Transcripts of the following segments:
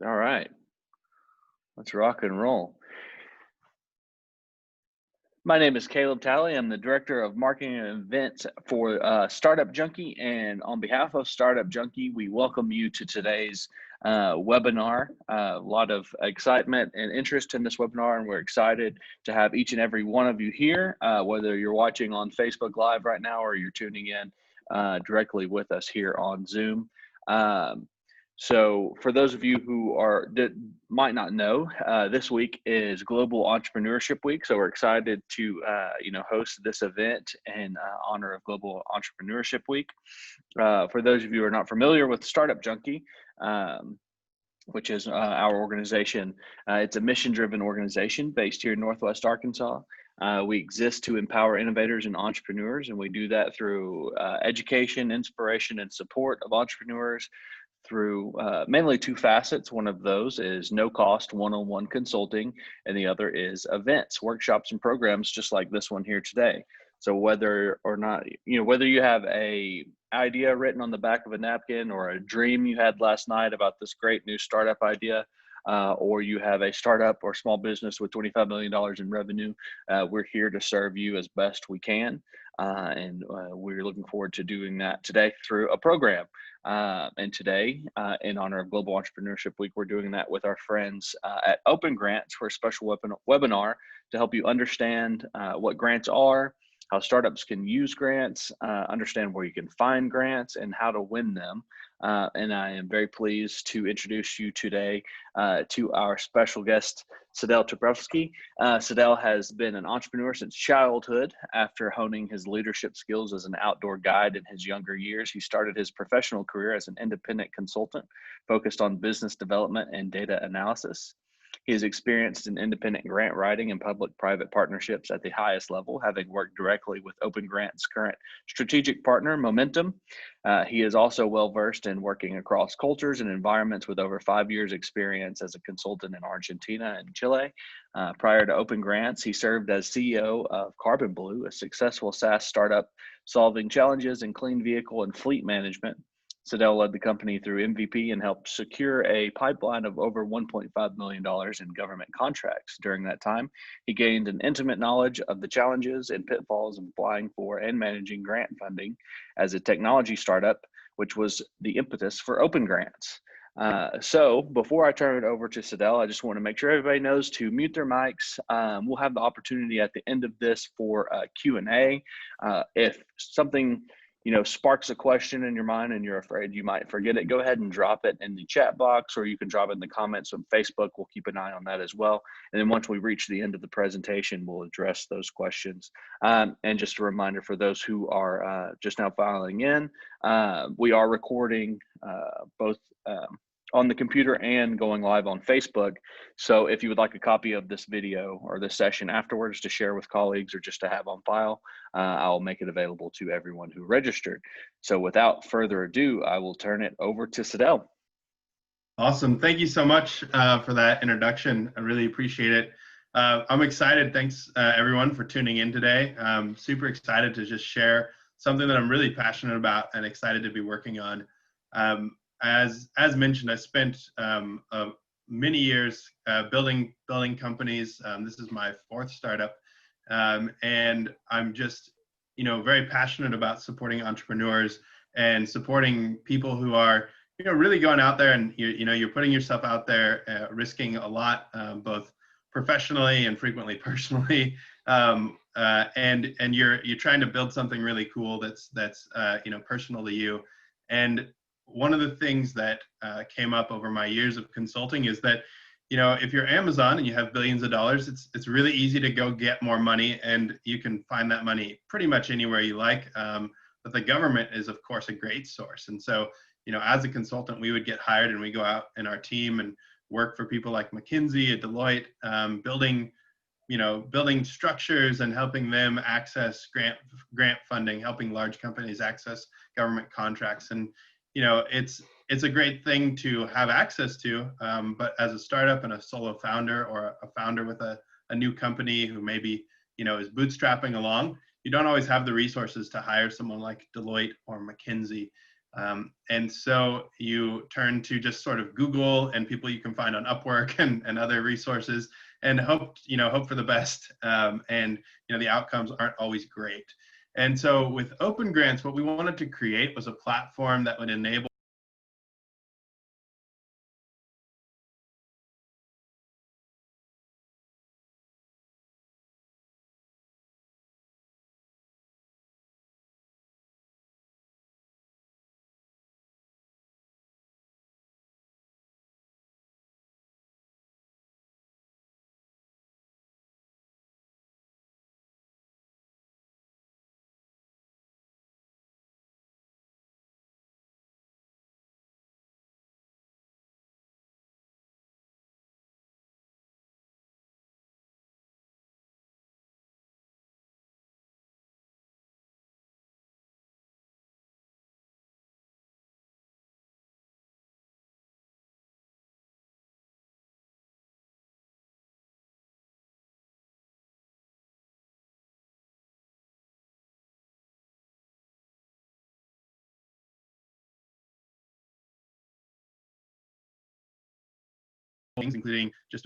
All right, let's rock and roll. My name is Caleb Talley. I'm the director of marketing and events for Startup Junkie. And on behalf of Startup Junkie, we welcome you to today's webinar. A lot of excitement and interest in this webinar, and we're excited to have each and every one of you here, whether you're watching on Facebook Live right now or you're tuning in directly with us here on Zoom. So for those of you who might not know, this week is Global Entrepreneurship Week. So we're excited to host this event in honor of Global Entrepreneurship Week. For those of you who are not familiar with Startup Junkie, which is our organization, it's a mission-driven organization based here in Northwest Arkansas. We exist to empower innovators and entrepreneurs, and we do that through education, inspiration, and support of entrepreneurs through mainly two facets. One of those is no cost one-on-one consulting, and the other is events, workshops, and programs just like this one here today. So whether or not, whether you have a idea written on the back of a napkin or a dream you had last night about this great new startup idea, or you have a startup or small business with $25 million in revenue, we're here to serve you as best we can. And we're looking forward to doing that today through a program. And today, in honor of Global Entrepreneurship Week, we're doing that with our friends at OpenGrants for a special webinar to help you understand what grants are, how startups can use grants, understand where you can find grants, and how to win them. And I am very pleased to introduce you today to our special guest, Sedale Turbovsky. Sedale has been an entrepreneur since childhood. After honing his leadership skills as an outdoor guide in his younger years, he started his professional career as an independent consultant focused on business development and data analysis. He is experienced in independent grant writing and public-private partnerships at the highest level, having worked directly with OpenGrants' current strategic partner, Momentum. He is also well-versed in working across cultures and environments with over 5 years' experience as a consultant in Argentina and Chile. Prior to OpenGrants, he served as CEO of Carbon Blue, a successful SaaS startup solving challenges in clean vehicle and fleet management. Sedale led the company through MVP and helped secure a pipeline of over $1.5 million in government contracts. During that time, he gained an intimate knowledge of the challenges and pitfalls of applying for and managing grant funding as a technology startup, which was the impetus for OpenGrants. So before I turn it over to Sedale, I just want to make sure everybody knows to mute their mics. We'll have the opportunity at the end of this for Q&A. If something sparks a question in your mind and you're afraid you might forget it, go ahead and drop it in the chat box, or you can drop it in the comments on Facebook. We'll keep an eye on that as well. And then once we reach the end of the presentation, we'll address those questions. And just a reminder for those who are just now filing in, we are recording both on the computer and going live on Facebook. So if you would like a copy of this video or this session afterwards to share with colleagues or just to have on file, I'll make it available to everyone who registered. So without further ado, I will turn it over to Sedale. Awesome. Thank you so much for that introduction. I really appreciate it. I'm excited. Thanks everyone for tuning in today. I'm super excited to just share something that I'm really passionate about and excited to be working on. As mentioned, I spent many years building companies. This is my fourth startup, and I'm just very passionate about supporting entrepreneurs and supporting people who are really going out there and you're putting yourself out there, risking a lot, both professionally and frequently personally, and you're trying to build something really cool that's personal to you. And one of the things that came up over my years of consulting is that, if you're Amazon and you have billions of dollars, it's really easy to go get more money, and you can find that money pretty much anywhere you like. But the government is, of course, a great source. And so, as a consultant, we would get hired and we go out in our team and work for people like McKinsey and Deloitte, building structures and helping them access grant funding, helping large companies access government contracts. And it's a great thing to have access to, but as a startup and a solo founder or a founder with a new company who maybe is bootstrapping along, you don't always have the resources to hire someone like Deloitte or McKinsey. And so you turn to just sort of Google and people you can find on Upwork and other resources, and hope for the best. And the outcomes aren't always great. And so with OpenGrants, what we wanted to create was a platform that would enable things, including just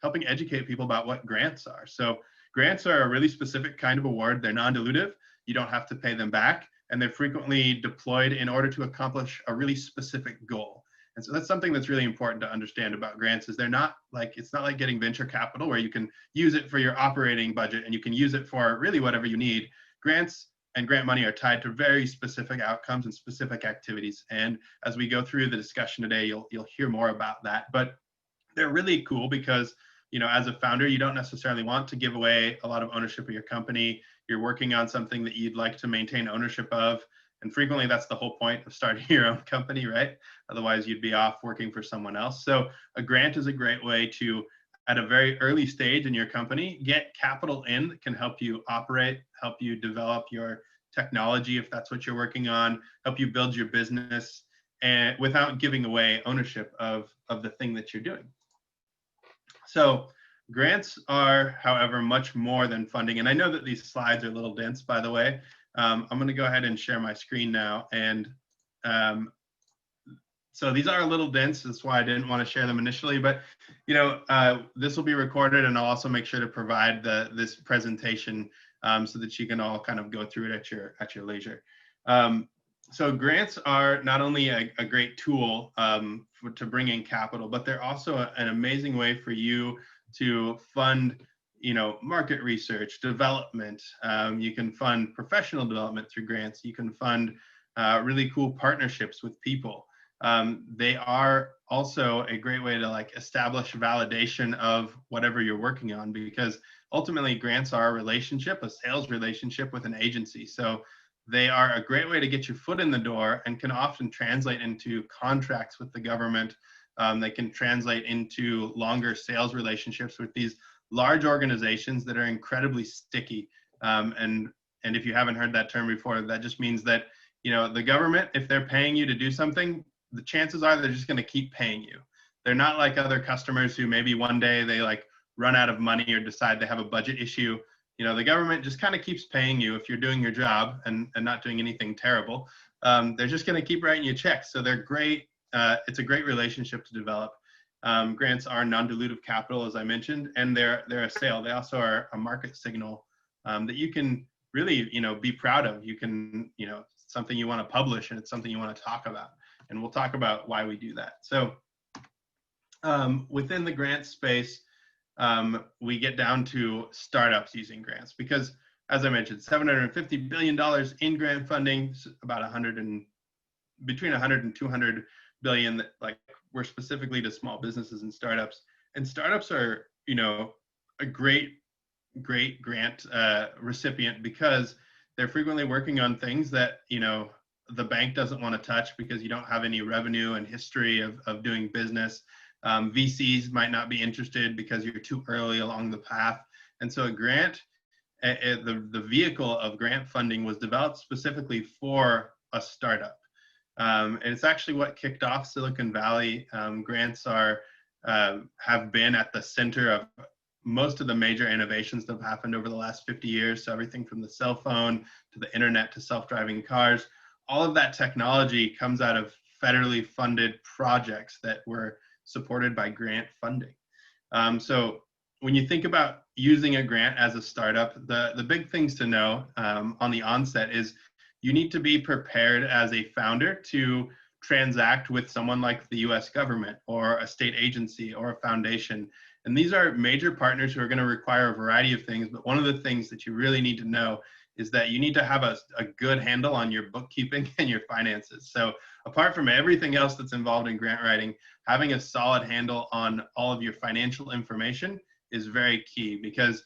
helping educate people about what grants are. So grants are a really specific kind of award. They're non-dilutive. You don't have to pay them back, and they're frequently deployed in order to accomplish a really specific goal. And so that's something that's really important to understand about grants, is it's not like getting venture capital where you can use it for your operating budget and you can use it for really whatever you need. Grants and grant money are tied to very specific outcomes and specific activities. And as we go through the discussion today, you'll hear more about that. But they're really cool because, as a founder, you don't necessarily want to give away a lot of ownership of your company. You're working on something that you'd like to maintain ownership of. And frequently that's the whole point of starting your own company, right? Otherwise you'd be off working for someone else. So a grant is a great way to, at a very early stage in your company, get capital in that can help you operate, help you develop your technology if that's what you're working on, help you build your business, and without giving away ownership of the thing that you're doing. So grants are, however, much more than funding. And I know that these slides are a little dense, by the way. I'm going to go ahead and share my screen now. And so these are a little dense. That's why I didn't want to share them initially. But, this will be recorded, and I'll also make sure to provide this presentation so that you can all kind of go through it at your leisure. So grants are not only a great tool to bring in capital, but they're also an amazing way for you to fund, market research, development. You can fund professional development through grants. You can fund really cool partnerships with people. They are also a great way to establish validation of whatever you're working on, because ultimately grants are a sales relationship with an agency. So they are a great way to get your foot in the door and can often translate into contracts with the government. They can translate into longer sales relationships with these large organizations that are incredibly sticky. And if you haven't heard that term before, that just means that, the government, if they're paying you to do something, the chances are they're just going to keep paying you. They're not like other customers who maybe one day they run out of money or decide they have a budget issue. The government just kind of keeps paying you if you're doing your job and not doing anything terrible. They're just going to keep writing you checks. So they're great. It's a great relationship to develop. Grants are non-dilutive capital, as I mentioned, and they're a sale. They also are a market signal that you can really, be proud of. You can, something you want to publish, and it's something you want to talk about. And we'll talk about why we do that. So within the grant space, we get down to startups using grants, because, as I mentioned, $750 billion in grant funding, about between 100 and 200 billion that were specifically to small businesses and startups. And startups are, a great grant recipient, because they're frequently working on things that, the bank doesn't want to touch because you don't have any revenue and history of doing business. VCs might not be interested because you're too early along the path. And so a grant, the vehicle of grant funding was developed specifically for a startup. And it's actually what kicked off Silicon Valley. Grants have been at the center of most of the major innovations that have happened over the last 50 years. So everything from the cell phone to the internet to self-driving cars, all of that technology comes out of federally funded projects that were supported by grant funding. So when you think about using a grant as a startup, the big things to know on the onset is you need to be prepared as a founder to transact with someone like the US government or a state agency or a foundation. And these are major partners who are going to require a variety of things. But one of the things that you really need to know is that you need to have a good handle on your bookkeeping and your finances. So apart from everything else that's involved in grant writing, having a solid handle on all of your financial information is very key, because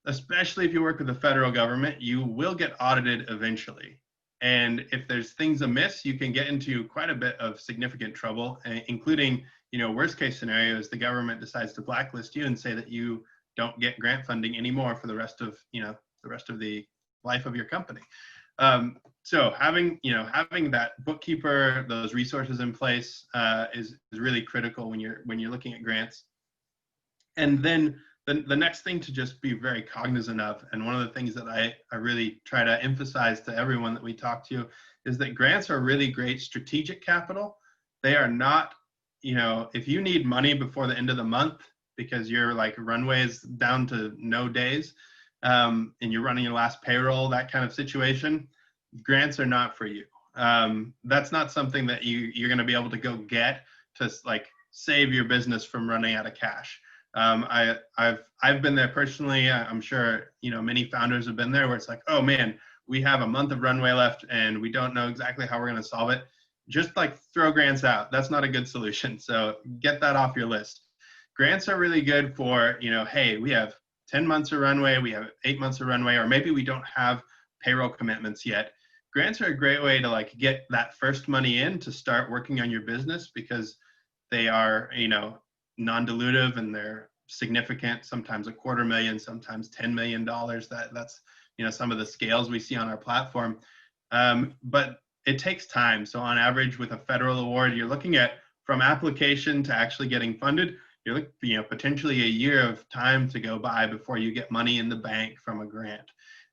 especially if you work with the federal government, you will get audited eventually. And if there's things amiss, you can get into quite a bit of significant trouble, including, worst case scenarios, the government decides to blacklist you and say that you don't get grant funding anymore for the rest of the life of your company. So having that bookkeeper, those resources in place is really critical when you're looking at grants. And then the next thing to just be very cognizant of, and one of the things that I really try to emphasize to everyone that we talk to, is that grants are really great strategic capital. They are not, if you need money before the end of the month because your runway is down to no days, and you're running your last payroll, that kind of situation, grants are not for you. That's not something that you're going to be able to go get to save your business from running out of cash. I've been there personally. I'm sure many founders have been there, where it's like, oh man, we have a month of runway left and we don't know exactly how we're going to solve it. Just throw grants out. That's not a good solution. So get that off your list. Grants are really good for, hey, we have 10 months of runway, we have 8 months of runway, or maybe we don't have payroll commitments yet. Grants are a great way to get that first money in to start working on your business, because they are, non-dilutive and they're significant, sometimes $250,000, sometimes $10 million. That's some of the scales we see on our platform. But it takes time. So on average, with a federal award, you're looking at, from application to actually getting funded, you're looking, potentially a year of time to go by before you get money in the bank from a grant.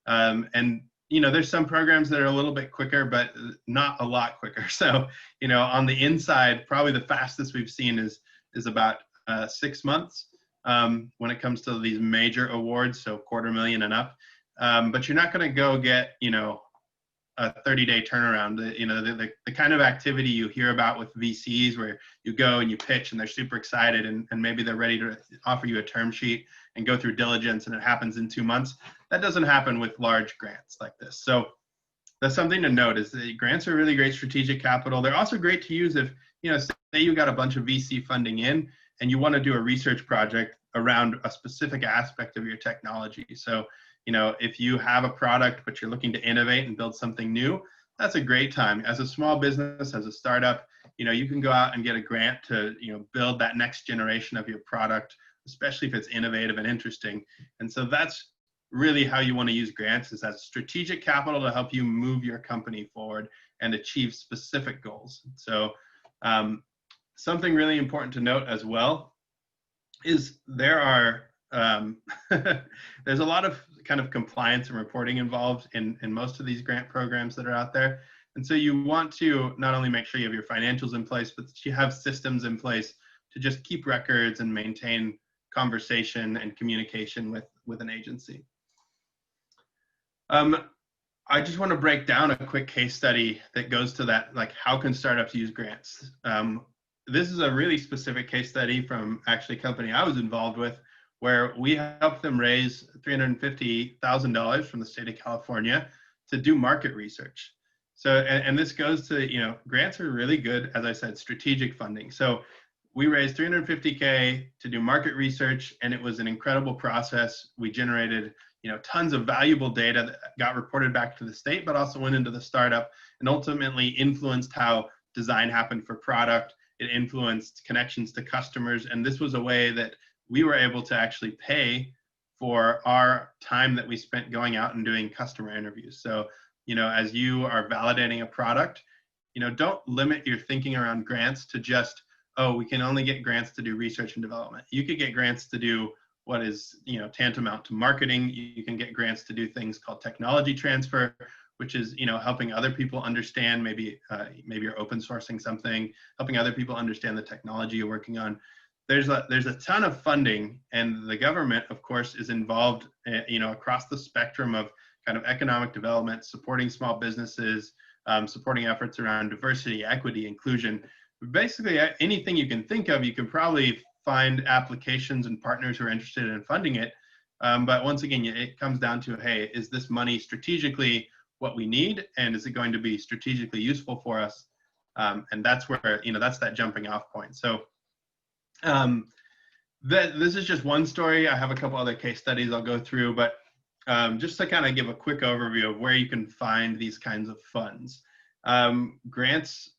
And there's some programs that are a little bit quicker, but not a lot quicker. So, on the inside, probably the fastest we've seen is about 6 months when it comes to these major awards, so $250,000 and up. But you're not going to go get, a 30-day turnaround. The kind of activity you hear about with VCs, where you go and you pitch and they're super excited and maybe they're ready to offer you a term sheet and go through diligence and it happens in 2 months. That doesn't happen with large grants like this. So that's something to note, is that grants are really great strategic capital. They're also great to use if, say you got a bunch of VC funding in and you want to do a research project around a specific aspect of your technology. So, if you have a product, but you're looking to innovate and build something new, that's a great time. As a small business, as a startup, you can go out and get a grant to, build that next generation of your product, especially if it's innovative and interesting. And so that's really how you want to use grants, is as strategic capital to help you move your company forward and achieve specific goals. So something really important to note as well is there are there's a lot of kind of compliance and reporting involved in most of these grant programs that are out there. And so you want to not only make sure you have your financials in place, but you have systems in place to just keep records and maintain conversation and communication with an agency. I just want to break down a quick case study that goes to that, how can startups use grants? This is a really specific case study from actually a company I was involved with, where we helped them raise $350,000 from the state of California to do market research. So, and this goes to, grants are really good, as I said, strategic funding. So we raised $350K to do market research, and it was an incredible process. We generated, tons of valuable data that got reported back to the state, but also went into the startup and ultimately influenced how design happened for product. It influenced connections to customers. And this was a way that we were able to actually pay for our time that we spent going out and doing customer interviews. So, as you are validating a product, don't limit your thinking around grants to just, oh, we can only get grants to do research and development. You could get grants to do what is, tantamount to marketing. You can get grants to do things called technology transfer, which is, helping other people understand, maybe you're open sourcing something, helping other people understand the technology you're working on. There's a ton of funding, and the government, of course, is involved, across the spectrum of kind of economic development, supporting small businesses, supporting efforts around diversity, equity, inclusion. Basically, anything you can think of, you can probably find applications and partners who are interested in funding it. But once again, it comes down to, hey, is this money strategically what we need, and is it going to be strategically useful for us? And that's where, that's that jumping off point. So this is just one story. I have a couple other case studies I'll go through, but just to kind of give a quick overview of where you can find these kinds of funds. Grants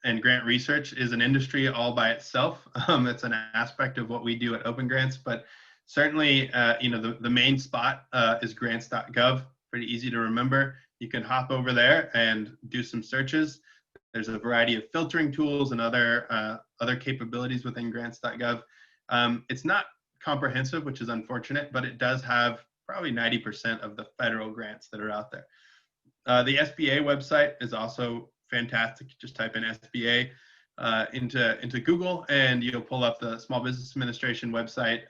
and grant research is an industry all by itself. It's an aspect of what we do at OpenGrants, but certainly, the main spot is grants.gov. Pretty easy to remember. You can hop over there and do some searches. There's a variety of filtering tools and other capabilities within grants.gov. It's not comprehensive, which is unfortunate, but it does have probably 90% of the federal grants that are out there. The SBA website is also fantastic. Just type in SBA into Google, and you'll pull up the Small Business Administration website.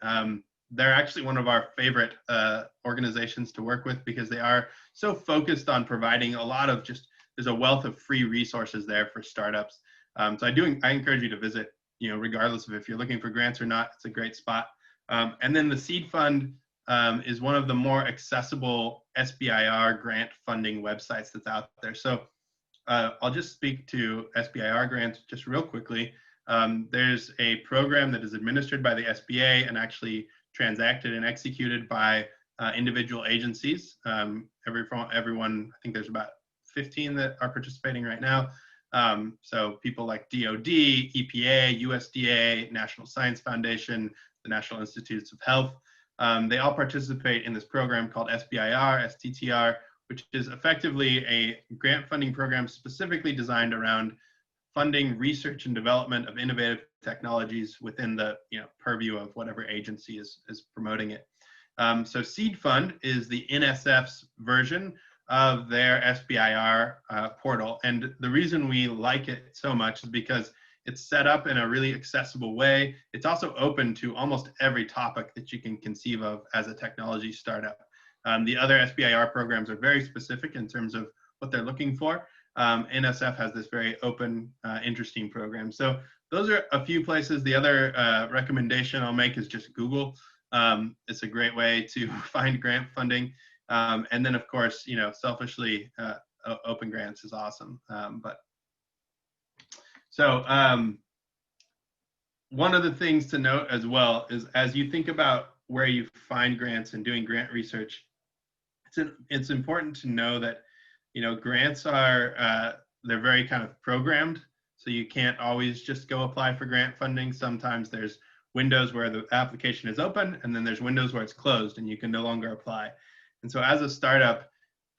They're actually one of our favorite organizations to work with, because they are so focused on providing a lot of there's a wealth of free resources there for startups. So I encourage you to visit, regardless of if you're looking for grants or not. It's a great spot. And then the Seed Fund is one of the more accessible SBIR grant funding websites that's out there. So I'll just speak to SBIR grants just real quickly. There's a program that is administered by the SBA and actually transacted and executed by individual agencies. Everyone, I think there's about 15 that are participating right now. So people like DOD, EPA, USDA, National Science Foundation, the National Institutes of Health. They all participate in this program called SBIR, STTR, which is effectively a grant funding program specifically designed around funding research and development of innovative technologies within the purview of whatever agency is promoting it. So Seed Fund is the NSF's version of their SBIR portal. And the reason we like it so much is because it's set up in a really accessible way. It's also open to almost every topic that you can conceive of as a technology startup. The other SBIR programs are very specific in terms of what they're looking for. NSF has this very open, interesting program. So those are a few places. The other recommendation I'll make is just Google. It's a great way to find grant funding. And then, of course, selfishly, OpenGrants is awesome. One of the things to note as well is, as you think about where you find grants and doing grant research, it's important to know that, grants are, they're very kind of programmed. So you can't always just go apply for grant funding. Sometimes there's windows where the application is open, and then there's windows where it's closed and you can no longer apply. And so as a startup,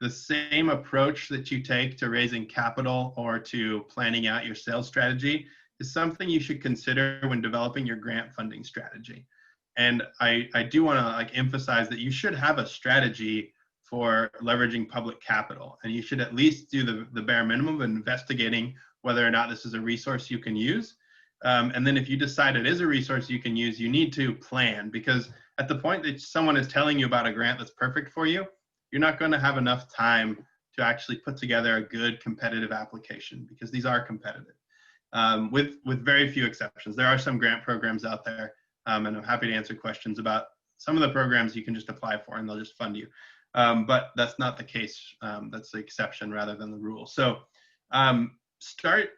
the same approach that you take to raising capital or to planning out your sales strategy is something you should consider when developing your grant funding strategy. And I do want to emphasize that you should have a strategy for leveraging public capital, and you should at least do the bare minimum of investigating whether or not this is a resource you can use. And then if you decide it is a resource you can use, you need to plan, because at the point that someone is telling you about a grant that's perfect for you, you're not going to have enough time to actually put together a good competitive application, because these are competitive, with very few exceptions. There are some grant programs out there, and I'm happy to answer questions about some of the programs you can just apply for and they'll just fund you. But that's not the case. That's the exception rather than the rule. So start,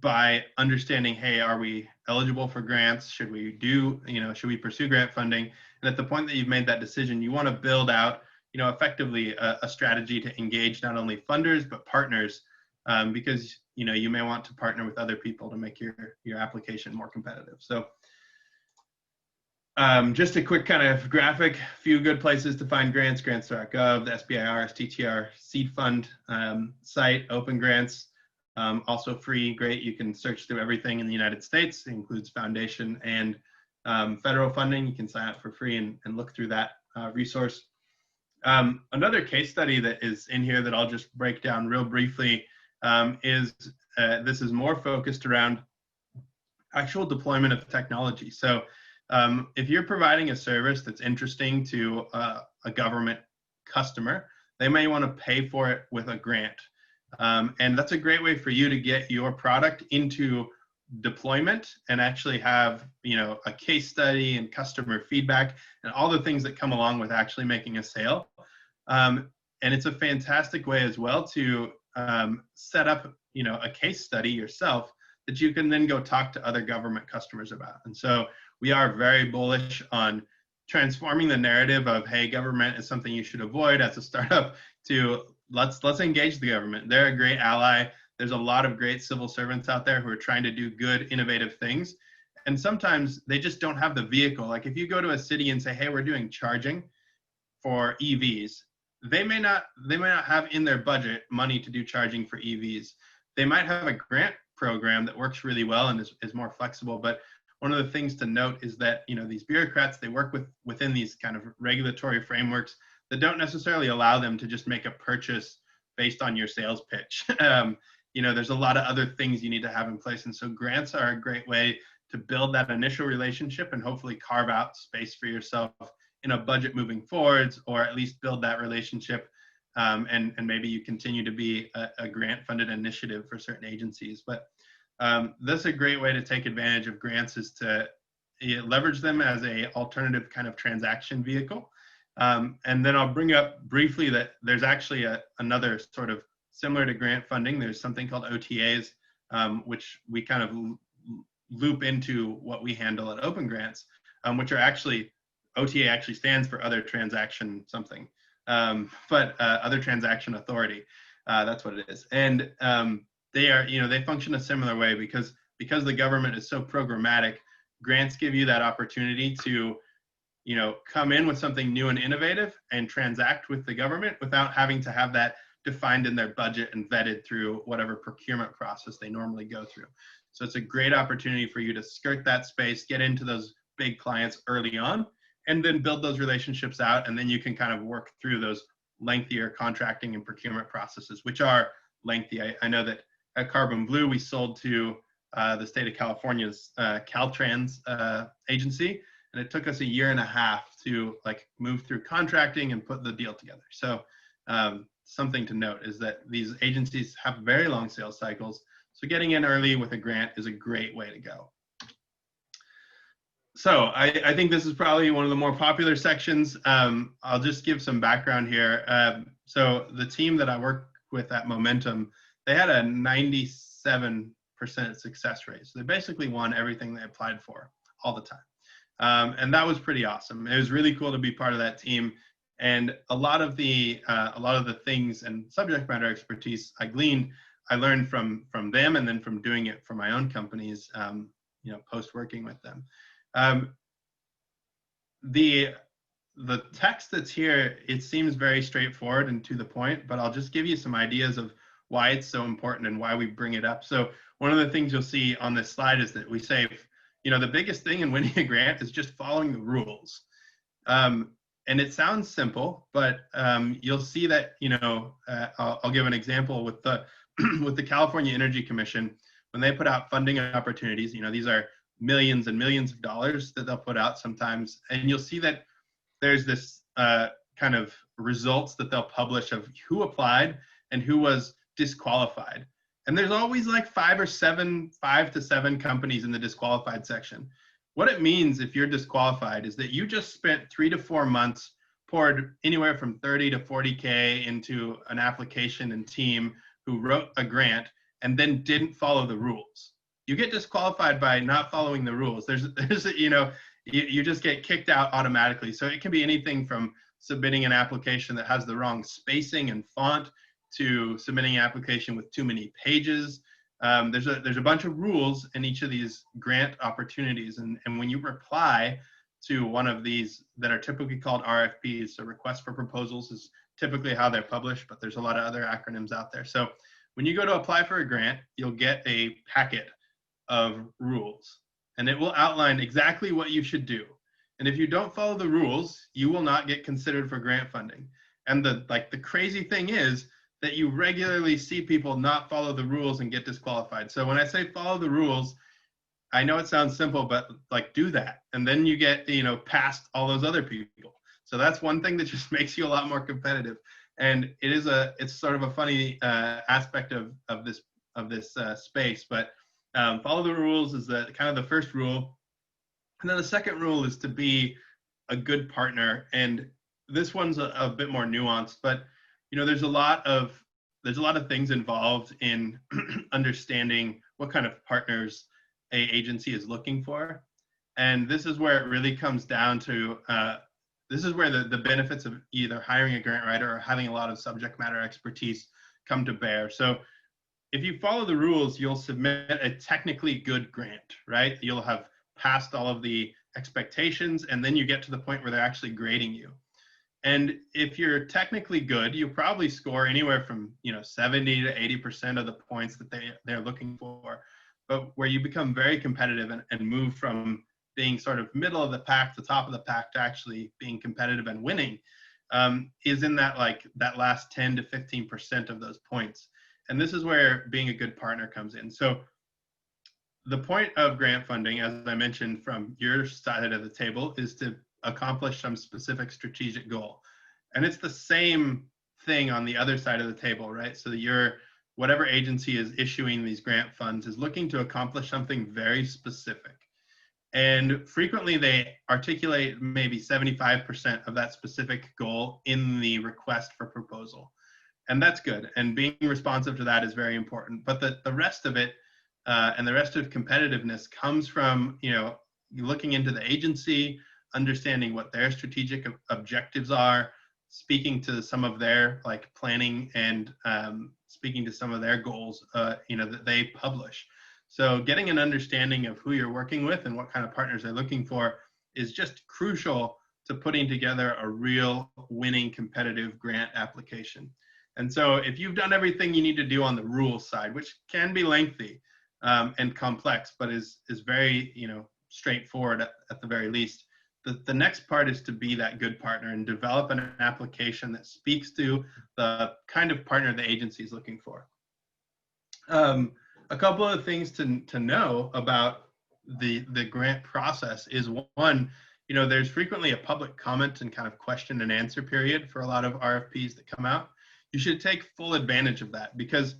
by understanding, hey, are we eligible for grants? Should we should we pursue grant funding? And at the point that you've made that decision, you want to build out, effectively a strategy to engage not only funders, but partners, because, you may want to partner with other people to make your application more competitive. So just a quick kind of graphic, few good places to find grants: grants.gov, the SBIR, STTR, Seed Fund site, OpenGrants, also free, great. You can search through everything in the United States. It includes foundation and federal funding. You can sign up for free and look through that resource. Another case study that is in here that I'll just break down real briefly is this is more focused around actual deployment of technology. So if you're providing a service that's interesting to a government customer, they may want to pay for it with a grant. And that's a great way for you to get your product into deployment and actually have, a case study and customer feedback and all the things that come along with actually making a sale. And it's a fantastic way as well to set up, a case study yourself that you can then go talk to other government customers about. And so we are very bullish on transforming the narrative of, hey, government is something you should avoid as a startup, to let's engage the government. They're a great ally. There's a lot of great civil servants out there who are trying to do good, innovative things. And sometimes they just don't have the vehicle. Like if you go to a city and say, hey, we're doing charging for EVs, they may not have in their budget money to do charging for EVs. They might have a grant program that works really well and is more flexible. But one of the things to note is that, these bureaucrats, they work within these kind of regulatory frameworks that don't necessarily allow them to just make a purchase based on your sales pitch. There's a lot of other things you need to have in place. And so grants are a great way to build that initial relationship and hopefully carve out space for yourself in a budget moving forwards, or at least build that relationship. And maybe you continue to be a grant-funded initiative for certain agencies. But that's a great way to take advantage of grants, is to leverage them as a alternative kind of transaction vehicle. And then I'll bring up briefly that there's actually another sort of similar to grant funding. There's something called OTAs, which we kind of loop into what we handle at OpenGrants, which are actually, OTA actually stands for other transaction something. But other transaction authority, that's what it is. And they are, they function a similar way because the government is so programmatic. Grants give you that opportunity to, come in with something new and innovative and transact with the government without having to have that defined in their budget and vetted through whatever procurement process they normally go through. So it's a great opportunity for you to skirt that space, get into those big clients early on, and then build those relationships out. And then you can kind of work through those lengthier contracting and procurement processes, which are lengthy. I know that at Carbon Blue, we sold to the state of California's Caltrans agency, and it took us 1.5 years to move through contracting and put the deal together. So something to note is that these agencies have very long sales cycles. So getting in early with a grant is a great way to go. So I think this is probably one of the more popular sections. I'll just give some background here. So the team that I work with at Momentum, they had a 97% success rate. So they basically won everything they applied for all the time. And that was pretty awesome. It was really cool to be part of that team. And a lot of the things and subject matter expertise I learned from them, and then from doing it for my own companies, post working with them. The text that's here, it seems very straightforward and to the point, but I'll just give you some ideas of why it's so important and why we bring it up. So one of the things you'll see on this slide is that we say, the biggest thing in winning a grant is just following the rules. And it sounds simple, but you'll see that, I'll give an example with the with the California Energy Commission. When they put out funding opportunities, these are millions and millions of dollars that they'll put out sometimes. And you'll see that there's this kind of results that they'll publish of who applied and who was disqualified. And there's always like 5 to 7 companies in the disqualified section. What it means if you're disqualified is that you just spent 3 to 4 months, poured anywhere from 30 to 40K into an application and team who wrote a grant and then didn't follow the rules. You get disqualified by not following the rules. You just get kicked out automatically. So it can be anything from submitting an application that has the wrong spacing and font to submitting an application with too many pages. There's a bunch of rules in each of these grant opportunities. And when you reply to one of these that are typically called RFPs, so request for proposals is typically how they're published, but there's a lot of other acronyms out there. So when you go to apply for a grant, you'll get a packet of rules, and it will outline exactly what you should do. And if you don't follow the rules, you will not get considered for grant funding. And the crazy thing is that you regularly see people not follow the rules and get disqualified. So when I say follow the rules, I know it sounds simple, but like do that. And then you get, past all those other people. So that's one thing that just makes you a lot more competitive. And it's sort of a funny aspect of this space, but follow the rules is the kind of the first rule. And then the second rule is to be a good partner. And this one's a bit more nuanced, but there's a lot of things involved in understanding what kind of partners a agency is looking for. And this is where it really comes down to, this is where the benefits of either hiring a grant writer or having a lot of subject matter expertise come to bear. So if you follow the rules, you'll submit a technically good grant, right? You'll have passed all of the expectations, and then you get to the point where they're actually grading you. And if you're technically good, you probably score anywhere from 70 to 80% of the points that they're looking for. But where you become very competitive and move from being sort of middle of the pack to top of the pack to actually being competitive and winning is in that last 10 to 15% of those points. And this is where being a good partner comes in. So the point of grant funding, as I mentioned from your side of the table, is to accomplish some specific strategic goal. And it's the same thing on the other side of the table, right? So whatever agency is issuing these grant funds is looking to accomplish something very specific. And frequently they articulate maybe 75% of that specific goal in the request for proposal. And that's good. And being responsive to that is very important. But the rest of it and the rest of competitiveness comes from, looking into the agency, understanding what their strategic objectives are, speaking to some of their planning and speaking to some of their goals, that they publish. So getting an understanding of who you're working with and what kind of partners they're looking for is just crucial to putting together a real winning competitive grant application. And so if you've done everything you need to do on the rules side, which can be lengthy and complex, but is very, straightforward at the very least, the next part is to be that good partner and develop an application that speaks to the kind of partner the agency is looking for. A couple of things to know about the grant process is, one, there's frequently a public comment and kind of question and answer period for a lot of RFPs that come out. You should take full advantage of that, because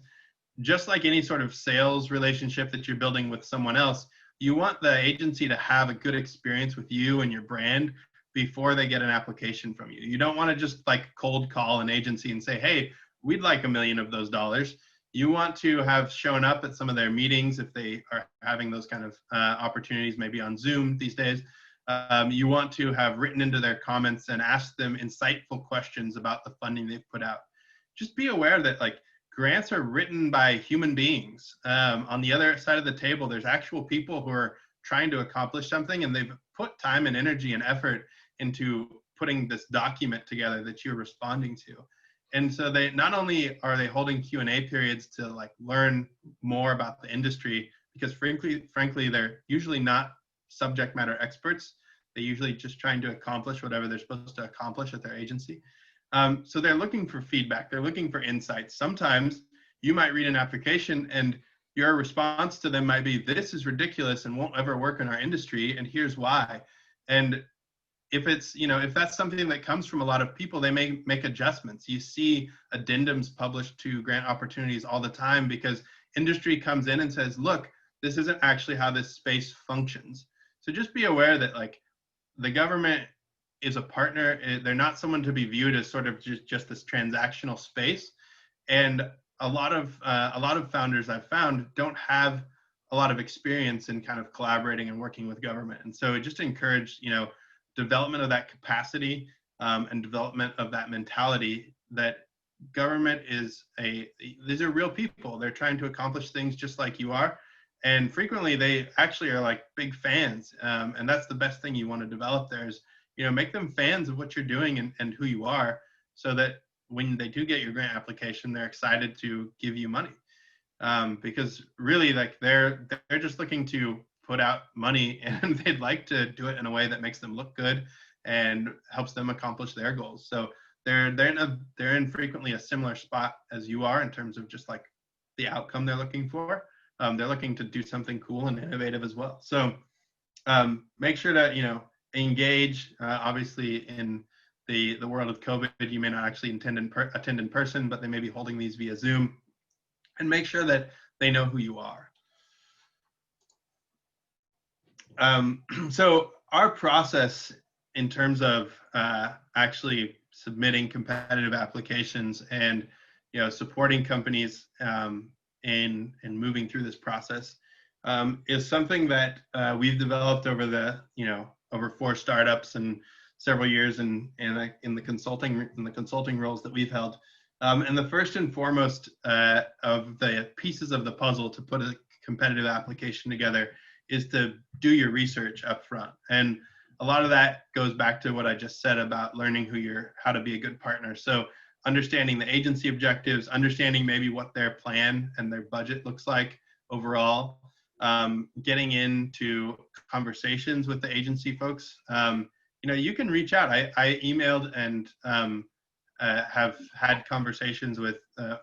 just like any sort of sales relationship that you're building with someone else, you want the agency to have a good experience with you and your brand before they get an application from you. You don't want to just cold call an agency and say, hey, we'd like $1 million of those dollars. You want to have shown up at some of their meetings if they are having those kind of opportunities, maybe on Zoom these days. You want to have written into their comments and asked them insightful questions about the funding they've put out. Just be aware that grants are written by human beings. On the other side of the table, there's actual people who are trying to accomplish something, and they've put time and energy and effort into putting this document together that you're responding to. And so they not only are they holding Q&A periods to learn more about the industry, because frankly, they're usually not subject matter experts. They're usually just trying to accomplish whatever they're supposed to accomplish at their agency. So they're looking for feedback. They're looking for insights. Sometimes you might read an application and your response to them might be, this is ridiculous and won't ever work in our industry, and here's why. And if it's, if that's something that comes from a lot of people, they may make adjustments. You see addendums published to grant opportunities all the time because industry comes in and says, look, this isn't actually how this space functions. So just be aware that the government is a partner. They're not someone to be viewed as sort of just this transactional space. And a lot of founders I've found don't have a lot of experience in kind of collaborating and working with government. And so it just encouraged, development of that capacity and development of that mentality that government these are real people. They're trying to accomplish things just like you are. And frequently they actually are big fans. And that's the best thing you want to develop there is, make them fans of what you're doing and who you are, so that when they do get your grant application, they're excited to give you money. Because really they're just looking to put out money, and they'd like to do it in a way that makes them look good and helps them accomplish their goals. So they're in frequently a similar spot as you are in terms of just like the outcome they're looking for. They're looking to do something cool and innovative as well. So make sure to engage. Obviously, in the world of COVID, you may not actually attend in person, but they may be holding these via Zoom, and make sure that they know who you are. So our process in terms of actually submitting competitive applications and supporting companies in moving through this process is something that we've developed over over 4 startups and several years in the consulting roles that we've held. And the first and foremost of the pieces of the puzzle to put a competitive application together is to do your research up front. And a lot of that goes back to what I just said about learning how to be a good partner. So understanding the agency objectives, understanding maybe what their plan and their budget looks like overall, getting into conversations with the agency folks. You can reach out. I emailed and have had conversations with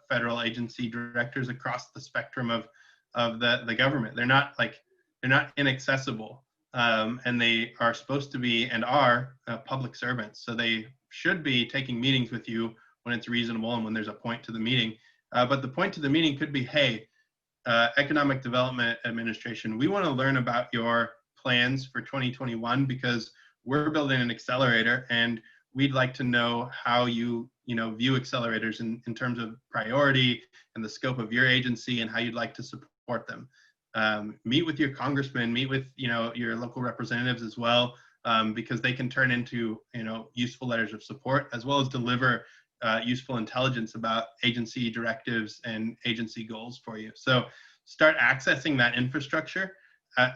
federal agency directors across the spectrum of the government. They're not inaccessible, and they are supposed to be and are public servants. So they should be taking meetings with you when it's reasonable and when there's a point to the meeting. But the point to the meeting could be, hey, Economic Development Administration, we want to learn about your plans for 2021 because we're building an accelerator and we'd like to know how you view accelerators in terms of priority and the scope of your agency and how you'd like to support them. Meet with your congressman, meet with your local representatives as well, because they can turn into useful letters of support as well as deliver useful intelligence about agency directives and agency goals for you. So start accessing that infrastructure.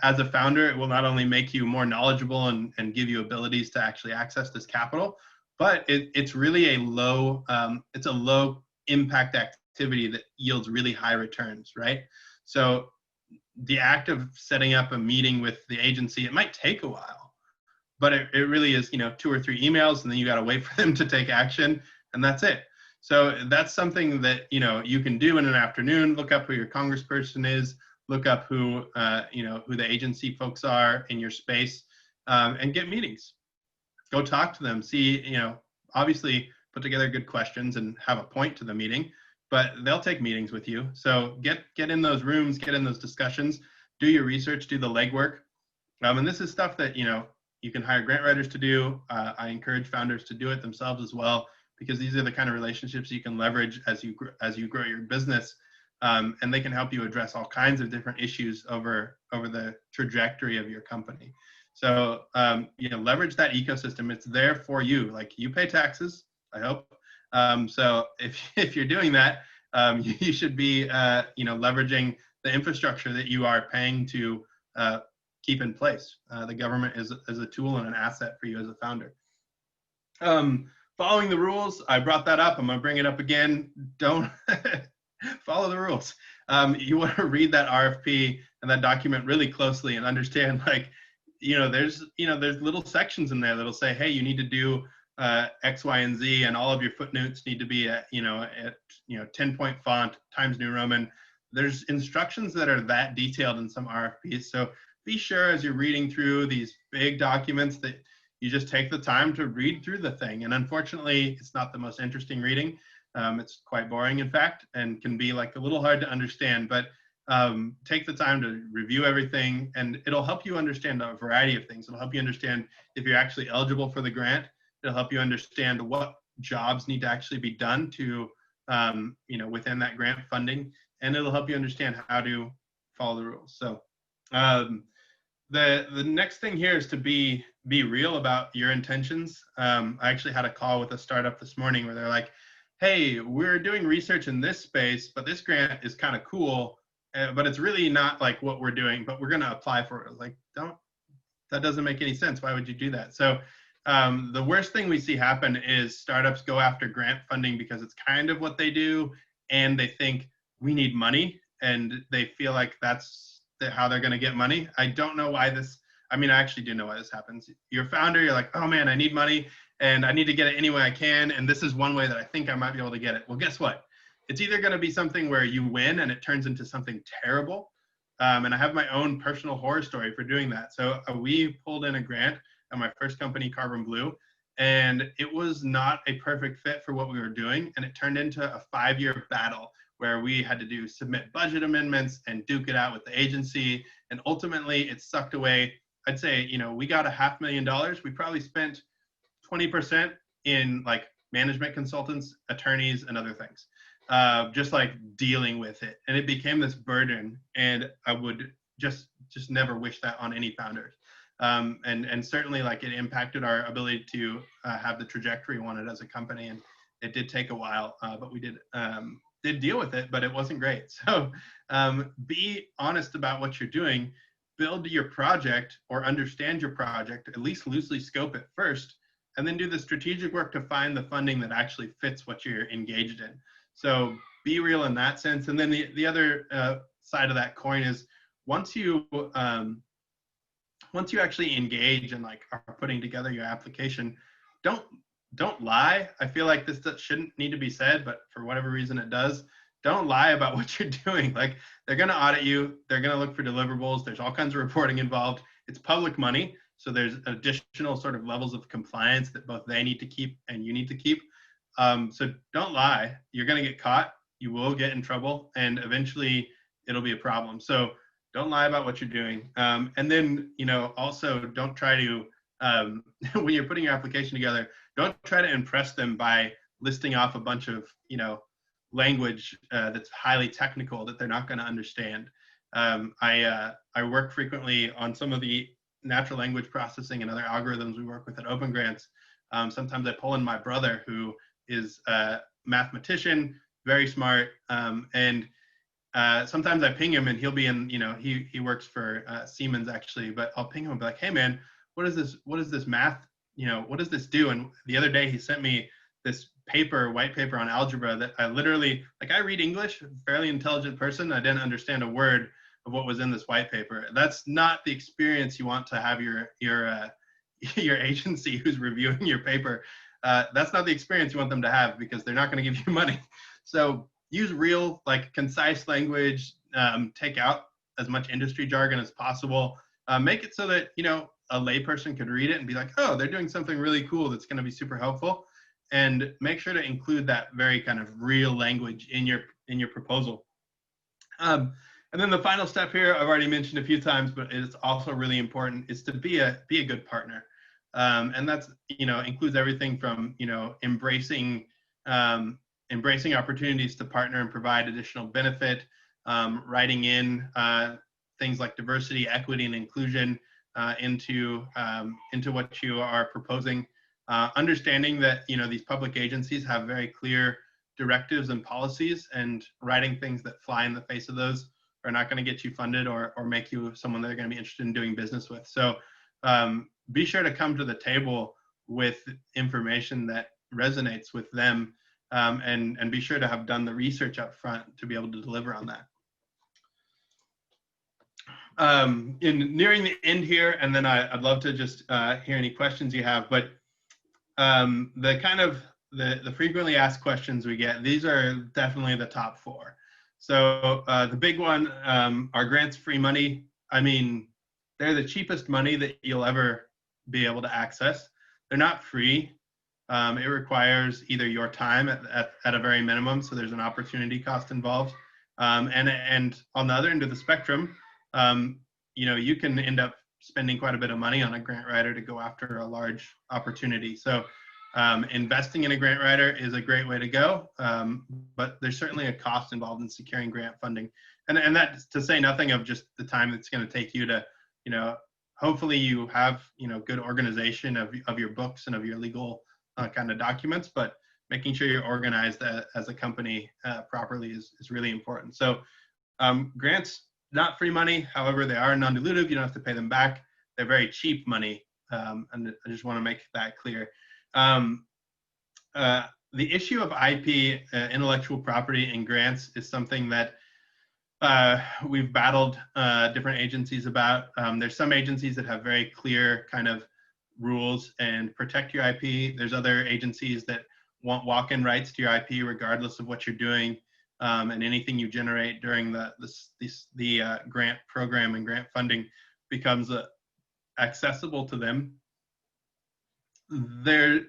As a founder, it will not only make you more knowledgeable and give you abilities to actually access this capital, but it's really a low impact activity that yields really high returns, right? So the act of setting up a meeting with the agency, it might take a while, but it really is 2 or 3 emails, and then you got to wait for them to take action, and that's it. So that's something that you can do in an afternoon. Look up who your congressperson is, look up who who the agency folks are in your space, and get meetings. Go talk to them. See, obviously put together good questions and have a point to the meeting, but they'll take meetings with you. So get in those rooms, get in those discussions, do your research, do the legwork. And this is stuff that you can hire grant writers to do. I encourage founders to do it themselves as well, because these are the kind of relationships you can leverage as you grow your business, and they can help you address all kinds of different issues over the trajectory of your company. So leverage that ecosystem. It's there for you. Like, you pay taxes, I hope. So if you're doing that, you should be leveraging the infrastructure that you are paying to keep in place. The government is a tool and an asset for you as a founder. Following the rules, I brought that up. I'm going to bring it up again. Don't follow the rules. You want to read that RFP and that document really closely and understand, there's little sections in there that'll say, hey, you need to do X, Y, and Z, and all of your footnotes need to be at 10-point font, Times New Roman. There's instructions that are that detailed in some RFPs. So be sure as you're reading through these big documents that you just take the time to read through the thing. And unfortunately, it's not the most interesting reading. It's quite boring, in fact, and can be a little hard to understand, but take the time to review everything, and it'll help you understand a variety of things. It'll help you understand if you're actually eligible for the grant. It'll help you understand what jobs need to actually be done to, within that grant funding, and it'll help you understand how to follow the rules. So the next thing here is to be real about your intentions. I actually had a call with a startup this morning where they're like, hey, we're doing research in this space, but this grant is kind of cool, but it's really not like what we're doing, but we're going to apply for it. Like, that doesn't make any sense. Why would you do that? So the worst thing we see happen is startups go after grant funding because it's kind of what they do, and they think we need money, and they feel like that's how they're going to get money. I don't know why this I mean, I actually do know why this happens. You're a founder, you're like, oh man, I need money and I need to get it any way I can. And this is one way that I think I might be able to get it. Well, guess what? It's either going to be something where you win and it turns into something terrible. And I have my own personal horror story for doing that. So we pulled in a grant at my first company, Carbon Blue, and it was not a perfect fit for what we were doing. And it turned into a 5-year battle where we had to submit budget amendments and duke it out with the agency. And ultimately it sucked away. I'd say, we got $500,000. We probably spent 20% in like management consultants, attorneys, and other things, just like dealing with it. And it became this burden. And I would just never wish that on any founders. And certainly like it impacted our ability to have the trajectory we wanted as a company. And it did take a while, but we did deal with it, but it wasn't great. So be honest about what you're doing, build your project or understand your project, at least loosely scope it first, and then do the strategic work to find the funding that actually fits what you're engaged in. So be real in that sense. And then the other side of that coin is once you actually engage and like are putting together your application, don't lie. I feel like this shouldn't need to be said, but for whatever reason it does. Don't lie about what you're doing. Like they're going to audit you. They're going to look for deliverables. There's all kinds of reporting involved. It's public money. So there's additional sort of levels of compliance that both they need to keep and you need to keep. So don't lie. You're going to get caught. You will get in trouble and eventually it'll be a problem. So don't lie about what you're doing. And then, also don't try to, when you're putting your application together, don't try to impress them by listing off a bunch of, language that's highly technical that they're not going to understand. I work frequently on some of the natural language processing and other algorithms we work with at OpenGrants. Sometimes I pull in my brother, who is a mathematician, very smart, and sometimes I ping him and he'll be in, he works for Siemens actually, but I'll ping him and be like, hey man, what is this math? What does this do? And the other day he sent me this white paper on algebra that I literally, like I read English, fairly intelligent person. I didn't understand a word of what was in this white paper. That's not the experience you want to have your agency who's reviewing your paper. That's not the experience you want them to have because they're not going to give you money. So use real, like concise language, take out as much industry jargon as possible. Make it so that, a layperson could read it and be like, oh, they're doing something really cool that's going to be super helpful. And make sure to include that very kind of real language in your proposal. And then the final step here, I've already mentioned a few times, but it's also really important, is to be a good partner. And that's, includes everything from, embracing opportunities to partner and provide additional benefit, writing in things like diversity, equity, and inclusion into what you are proposing. Understanding that, these public agencies have very clear directives and policies, and writing things that fly in the face of those are not going to get you funded or make you someone they're going to be interested in doing business with. So be sure to come to the table with information that resonates with them, and be sure to have done the research up front to be able to deliver on that. In nearing the end here, and then I'd love to just hear any questions you have, but the kind of the frequently asked questions we get, these are definitely the top 4. So the big one, are grants free money? I mean, they're the cheapest money that you'll ever be able to access. They're not free. It requires either your time at a very minimum, so there's an opportunity cost involved. And on the other end of the spectrum, you can end up spending quite a bit of money on a grant writer to go after a large opportunity. So investing in a grant writer is a great way to go, but there's certainly a cost involved in securing grant funding. And that's to say nothing of just the time it's going to take you to, hopefully you have, good organization of your books and of your legal kind of documents, but making sure you're organized as a company properly is really important. So grants, not free money. However, they are non-dilutive. You don't have to pay them back. They're very cheap money. And I just want to make that clear. The issue of IP, intellectual property, and grants is something that we've battled different agencies about. There's some agencies that have very clear kind of rules and protect your IP. There's other agencies that want walk-in rights to your IP regardless of what you're doing, and anything you generate during the grant program and grant funding becomes accessible to them. The